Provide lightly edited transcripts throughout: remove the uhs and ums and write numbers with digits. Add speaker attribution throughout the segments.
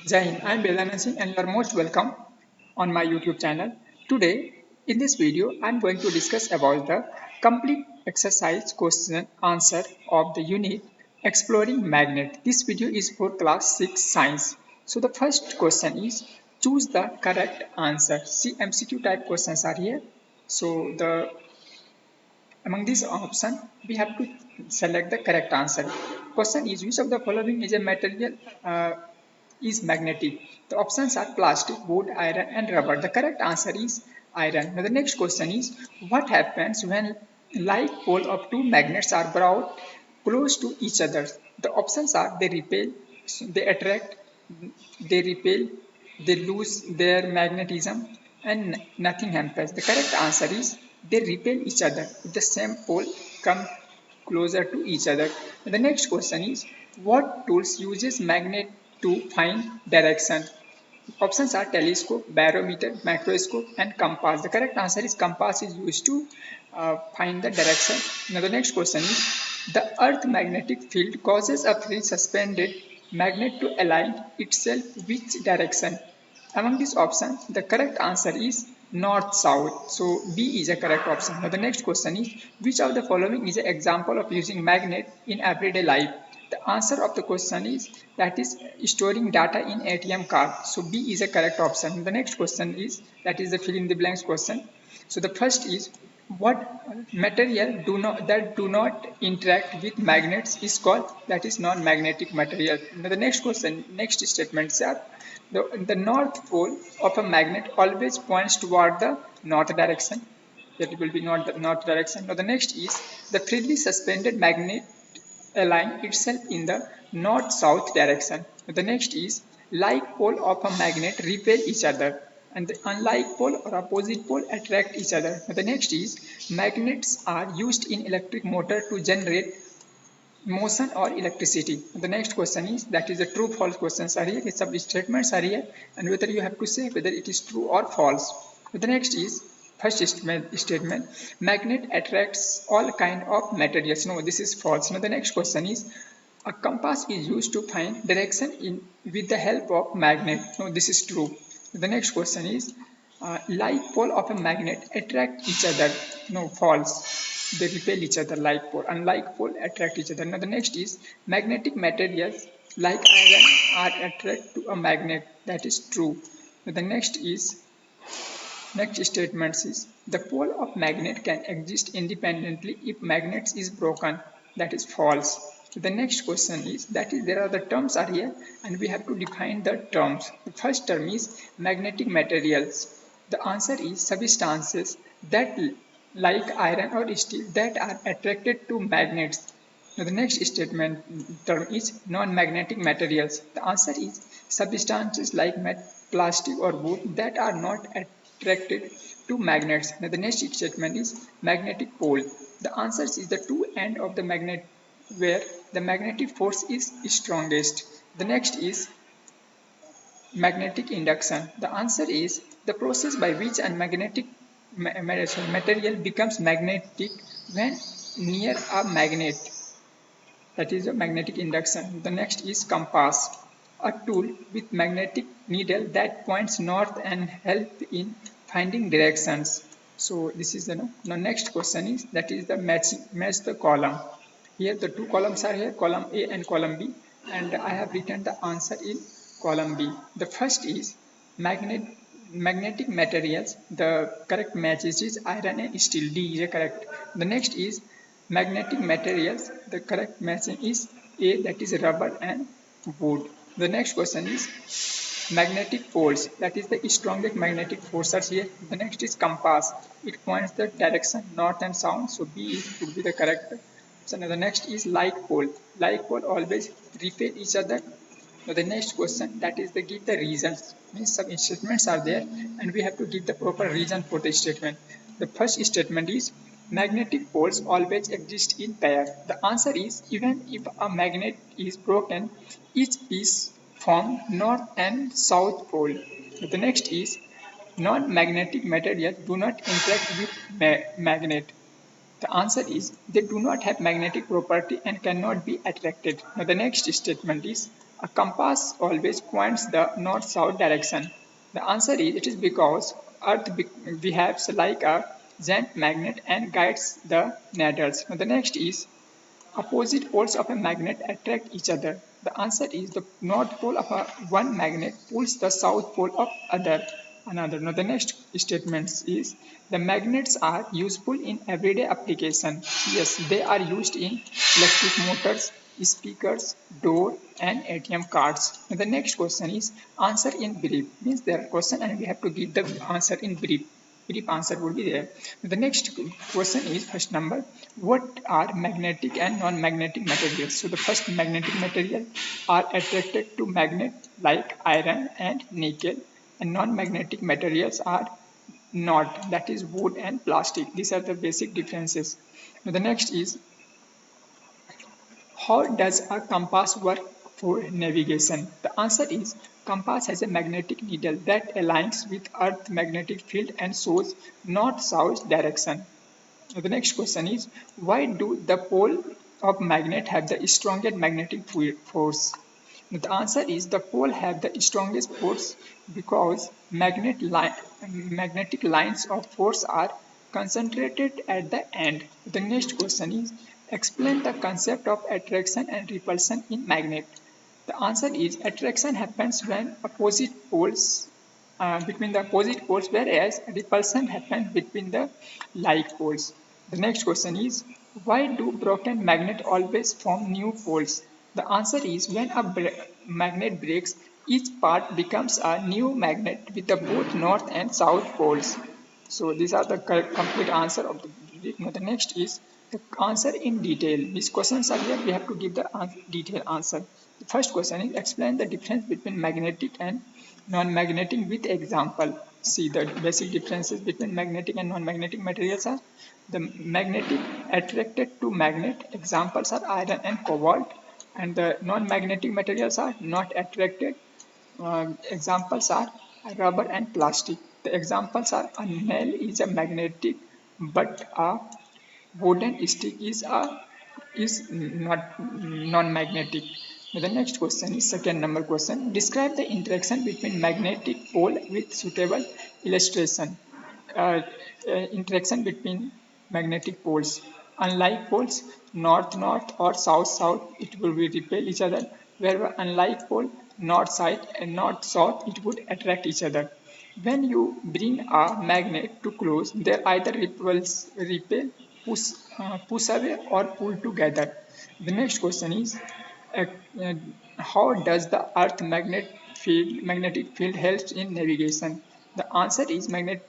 Speaker 1: Jai Hind, I am Vedana Singh and you are most welcome on my YouTube channel. Today, in this video, I am going to discuss about the complete exercise question answer of the unit Exploring Magnet. This video is for class 6 science. So the first question is choose the correct answer. See MCQ type questions are here. So the among these options, we have to select the correct answer. Question is which of the following is a material is magnetic? The options are plastic, wood, iron, and rubber. The correct answer is iron. Now the next question is what happens when like pole of two magnets are brought close to each other? The options are they repel, they attract, they repel, they lose their magnetism, and nothing happens. The correct answer is they repel each other if the same pole come closer to each other. The next question is what tools uses magnet to find direction? Options are telescope, barometer, microscope, and compass. The correct answer is compass is used to find the direction. Now the next question is the earth magnetic field causes a free suspended magnet to align itself which direction? Among these options, the correct answer is north south. So B is a correct option. Now the next question is which of the following is an example of using magnet in everyday life? The answer of the question is that is storing data in ATM card. So B is a correct option. The next question is that is the fill in the blanks question. So the first is what material do not interact with magnets is called that is non-magnetic material. Now the next question, next statements are the north pole of a magnet always points toward the north direction. That will be not the north direction. Now the next is the freely suspended magnet align itself in the north-south direction. The next is like pole of a magnet repel each other and the unlike pole or opposite pole attract each other. The next is magnets are used in electric motor to generate motion or electricity. The next question is that is the true false questions are here. Some statements are here and whether you have to say whether it is true or false. The next is first statement magnet attracts all kind of materials. No, this is false. Now the next question is a compass is used to find direction in with the help of magnet. No, this is true. The next question is like pole of a magnet attract each other. No, false. They repel each other like pole. Unlike pole attract each other. Now the next is magnetic materials like iron are attract to a magnet. That is true. Now, the next statement is the pole of magnet can exist independently if magnet is broken. That is false. So the next question is that is there are the terms are here and we have to define the terms. The first term is magnetic materials. The answer is substances that like iron or steel that are attracted to magnets. Now the next statement term is non-magnetic materials. The answer is substances like plastic or wood that are not attracted to magnets. Now the next statement is magnetic pole. The answer is the two end of the magnet where the magnetic force is strongest. The next is magnetic induction. The answer is the process by which a magnetic material becomes magnetic when near a magnet. That is a magnetic induction. The next is compass, a tool with magnetic needle that points north and help in finding directions. So this is the next question is that is the match the column. Here the two columns are here, column A and column B, and I have written the answer in column B. The first is magnetic materials. The correct match is iron and steel. D is correct. The next is magnetic materials. The correct matching is A, that is rubber and wood. The next question is magnetic poles, that is the strongest magnetic forces here. The next is compass, it points the direction north and south, so B would be the correct. So now the next is like pole always repel each other. Now the next question that is the give the reasons, means some statements are there and we have to give the proper reason for the statement. The first statement is magnetic poles always exist in pair. The answer is even if a magnet is broken, each piece form north and south pole. The next is non-magnetic materials do not interact with magnet. The answer is they do not have magnetic property and cannot be attracted. Now the next statement is A compass always points the north-south direction. The answer is it is because behaves like a giant magnet and guides the needles. Now the next is opposite poles of a magnet attract each other. The answer is the north pole of one magnet pulls the south pole of another. Now the next statement is the magnets are useful in everyday application. Yes, they are used in electric motors, speakers, door and ATM cards. Now the next question is answer in brief. Means there are question and we have to give the answer in brief answer would be there. The next question is first number, what are magnetic and non-magnetic materials? So the first magnetic material are attracted to magnet like iron and nickel, and non-magnetic materials are not, that is wood and plastic. These are the basic differences. Now the next is how does a compass work for navigation? The answer is compass has a magnetic needle that aligns with Earth's magnetic field and shows north-south direction. The next question is why do the pole of magnet have the strongest magnetic force? The answer is the pole have the strongest force because magnetic lines of force are concentrated at the end. The next question is explain the concept of attraction and repulsion in magnet. The answer is attraction happens when opposite poles between the opposite poles, whereas repulsion happens between the like poles. The next question is why do broken magnet always form new poles? The answer is when a magnet breaks, each part becomes a new magnet with the both north and south poles. So these are the complete answer of the brief. Now the next is the answer in detail. These questions are here. We have to give the detailed answer. The first question is explain the difference between magnetic and non-magnetic with example. See the basic differences between magnetic and non-magnetic materials are the magnetic attracted to magnet. Examples are iron and cobalt, and the non-magnetic materials are not attracted. Examples are rubber and plastic. The examples are a nail is a magnetic, but a wooden stick is not non-magnetic. The next question is second number question. Describe the interaction between magnetic pole with suitable illustration. Uh, Interaction between magnetic poles. Unlike poles, north-north or south-south, it will be repel each other. Where unlike pole, north-side and north-south, it would attract each other. When you bring a magnet too close, they either repel, push away, or pull together. The next question is, uh, uh, how does the Earth magnetic field helps in navigation? The answer is Earth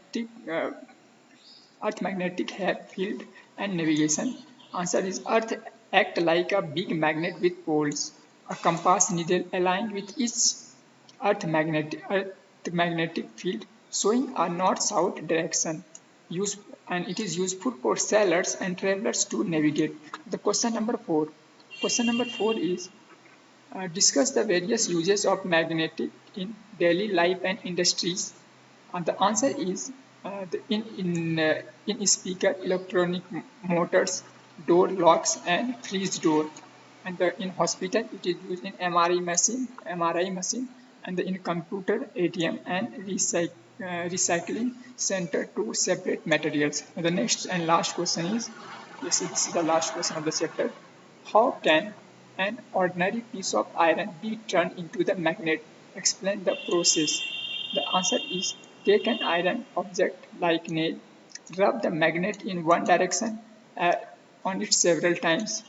Speaker 1: magnetic field and navigation. Answer is Earth act like a big magnet with poles. A compass needle aligned with each Earth magnetic field showing a north-south direction. Use, and it is useful for sailors and travelers to navigate. The question number 4. Question number 4 is discuss the various uses of magnetic in daily life and industries. And the answer is in speaker, electronic motors, door locks, and freeze door. And in hospital, it is used in MRI machine, and in computer, ATM, and recycling center to separate materials. And the next and last question is, yes, this is the last question of the chapter. How can an ordinary piece of iron be turned into the magnet? Explain the process. The answer is take an iron object like nail, rub the magnet in one direction uh, on it several times.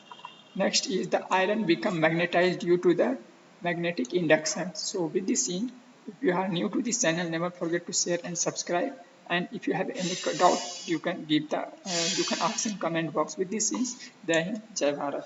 Speaker 1: Next is the iron become magnetized due to the magnetic induction. So with this in, if you are new to this channel, never forget to share and subscribe. And if you have any doubt, you can ask in comment box. With this is Jai Hind, Jai Bharat.